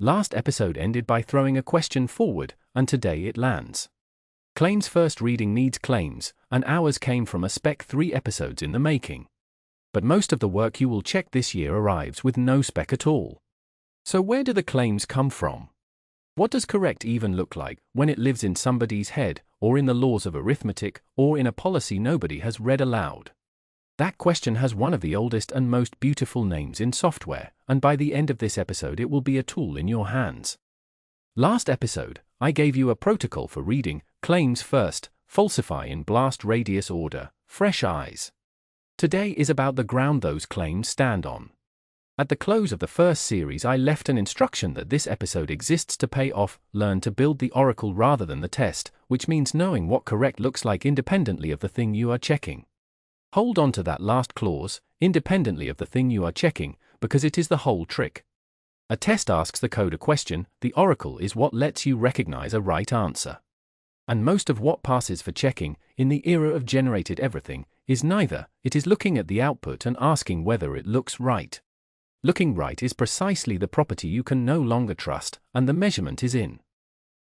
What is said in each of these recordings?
Last episode ended by throwing a question forward, and today it lands. Claims first reading needs claims, and ours came from a spec 3 episodes in the making. But most of the work you will check this year arrives with no spec at all. So where do the claims come from? What does correct even look like when it lives in somebody's head, or in the laws of arithmetic, or in a policy nobody has read aloud? That question has one of the oldest and most beautiful names in software, and by the end of this episode it will be a tool in your hands. Last episode, I gave you a protocol for reading claims first, falsify in blast radius order, fresh eyes. Today is about the ground those claims stand on. At the close of the first series I left an instruction that this episode exists to pay off, learn to build the oracle rather than the test, which means knowing what correct looks like independently of the thing you are checking. Hold on to that last clause, independently of the thing you are checking, because it is the whole trick. A test asks the code a question, the oracle is what lets you recognize a right answer. And most of what passes for checking, in the era of generated everything, is neither. It is looking at the output and asking whether it looks right. Looking right is precisely the property you can no longer trust, and the measurement is in.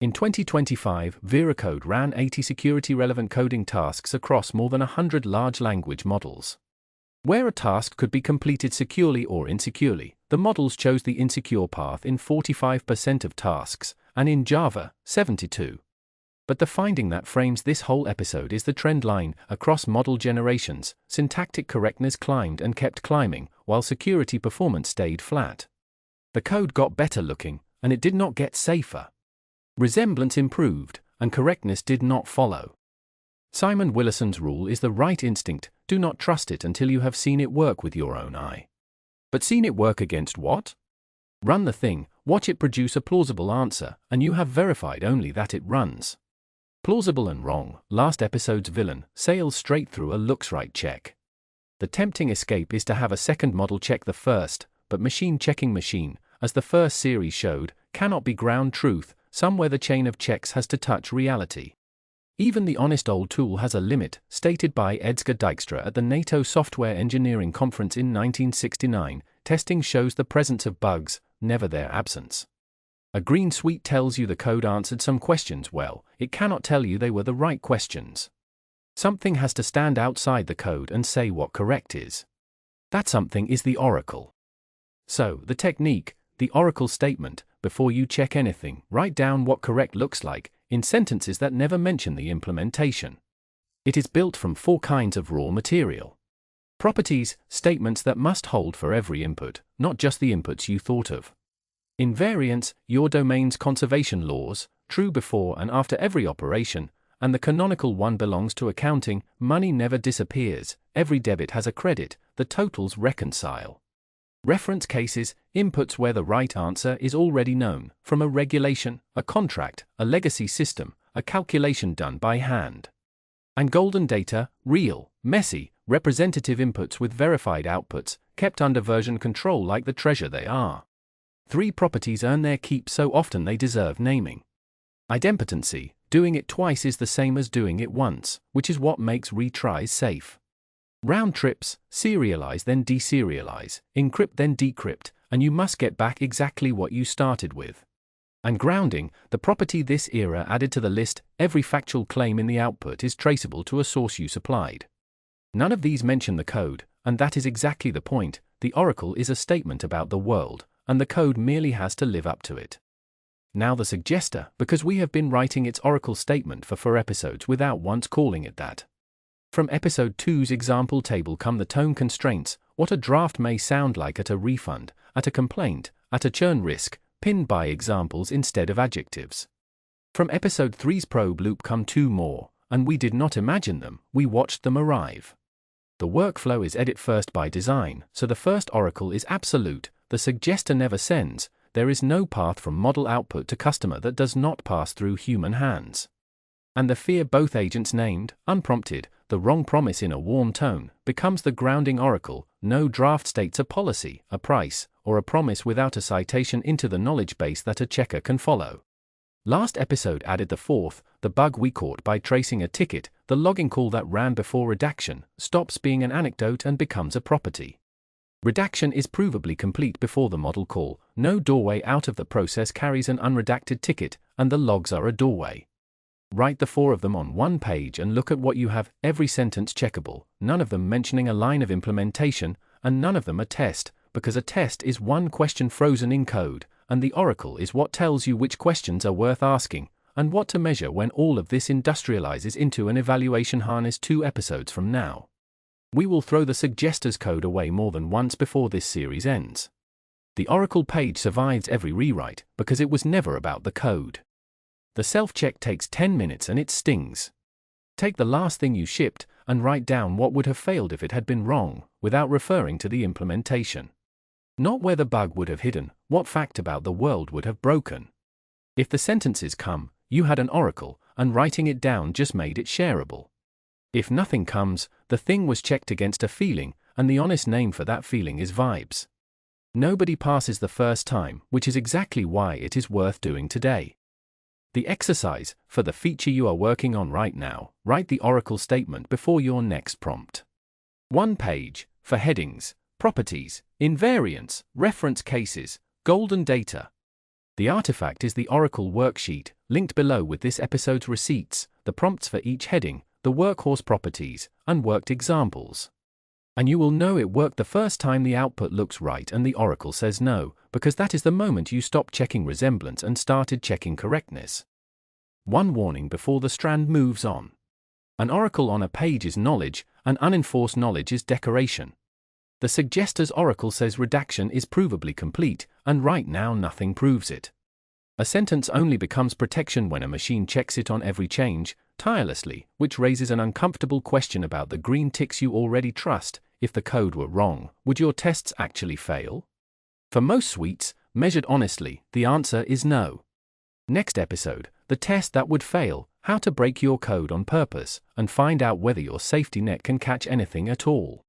In 2025, VeraCode ran 80 security-relevant coding tasks across more than 100 large language models. Where a task could be completed securely or insecurely, the models chose the insecure path in 45% of tasks, and in Java, 72%. But the finding that frames this whole episode is the trend line across model generations. Syntactic correctness climbed and kept climbing, while security performance stayed flat. The code got better looking, and it did not get safer. Resemblance improved, and correctness did not follow. Simon Willison's rule is the right instinct, do not trust it until you have seen it work with your own eye. But seen it work against what? Run the thing, watch it produce a plausible answer, and you have verified only that it runs. Plausible and wrong, last episode's villain, sails straight through a looks right check. The tempting escape is to have a second model check the first, but machine checking machine, as the first series showed, cannot be ground truth, somewhere the chain of checks has to touch reality. Even the honest old tool has a limit, stated by Edsger Dijkstra at the NATO Software Engineering Conference in 1969, testing shows the presence of bugs, never their absence. A green suite tells you the code answered some questions well, it cannot tell you they were the right questions. Something has to stand outside the code and say what correct is. That something is the oracle. So, the technique, the oracle statement, before you check anything, write down what correct looks like, in sentences that never mention the implementation. It is built from 4 kinds of raw material. Properties, statements that must hold for every input, not just the inputs you thought of. Invariants, your domain's conservation laws, true before and after every operation, and the canonical one belongs to accounting, money never disappears, every debit has a credit, the totals reconcile. Reference cases, inputs where the right answer is already known, from a regulation, a contract, a legacy system, a calculation done by hand. And golden data, real, messy, representative inputs with verified outputs, kept under version control like the treasure they are. 3 properties earn their keep so often they deserve naming. Idempotency, doing it twice is the same as doing it once, which is what makes retries safe. Round trips, serialize then deserialize, encrypt then decrypt, and you must get back exactly what you started with. And grounding, the property this era added to the list, every factual claim in the output is traceable to a source you supplied. None of these mention the code, and that is exactly the point, the oracle is a statement about the world, and the code merely has to live up to it. Now the suggester, because we have been writing its oracle statement for 4 episodes without once calling it that. From episode 2's example table come the tone constraints, what a draft may sound like at a refund, at a complaint, at a churn risk, pinned by examples instead of adjectives. From episode 3's probe loop come 2 more, and we did not imagine them, we watched them arrive. The workflow is edit first by design, so the first oracle is absolute, the suggester never sends, there is no path from model output to customer that does not pass through human hands. And the fear both agents named, unprompted, the wrong promise in a warm tone, becomes the grounding oracle, no draft states a policy, a price, or a promise without a citation into the knowledge base that a checker can follow. Last episode added the 4th, the bug we caught by tracing a ticket, the logging call that ran before redaction, stops being an anecdote and becomes a property. Redaction is provably complete before the model call, no doorway out of the process carries an unredacted ticket, and the logs are a doorway. Write the 4 of them on one page and look at what you have, every sentence checkable, none of them mentioning a line of implementation, and none of them a test, because a test is one question frozen in code, and the oracle is what tells you which questions are worth asking, and what to measure when all of this industrializes into an evaluation harness 2 episodes from now. We will throw the suggesters code away more than once before this series ends. The oracle page survives every rewrite because it was never about the code. The self-check takes 10 minutes and it stings. Take the last thing you shipped and write down what would have failed if it had been wrong, without referring to the implementation. Not where the bug would have hidden, what fact about the world would have broken. If the sentences come, you had an oracle, and writing it down just made it shareable. If nothing comes, the thing was checked against a feeling, and the honest name for that feeling is vibes. Nobody passes the first time, which is exactly why it is worth doing today. The exercise, for the feature you are working on right now, write the oracle statement before your next prompt. 1 page, for headings, properties, invariants, reference cases, golden data. The artifact is the oracle worksheet, linked below with this episode's receipts, the prompts for each heading, the workhorse properties, and worked examples. And you will know it worked the first time the output looks right and the oracle says no, because that is the moment you stopped checking resemblance and started checking correctness. One warning before the strand moves on. An oracle on a page is knowledge, and unenforced knowledge is decoration. The suggester's oracle says redaction is provably complete, and right now nothing proves it. A sentence only becomes protection when a machine checks it on every change, tirelessly, which raises an uncomfortable question about the green ticks you already trust. If the code were wrong, would your tests actually fail? For most suites, measured honestly, the answer is no. Next episode, the test that would fail, how to break your code on purpose, and find out whether your safety net can catch anything at all.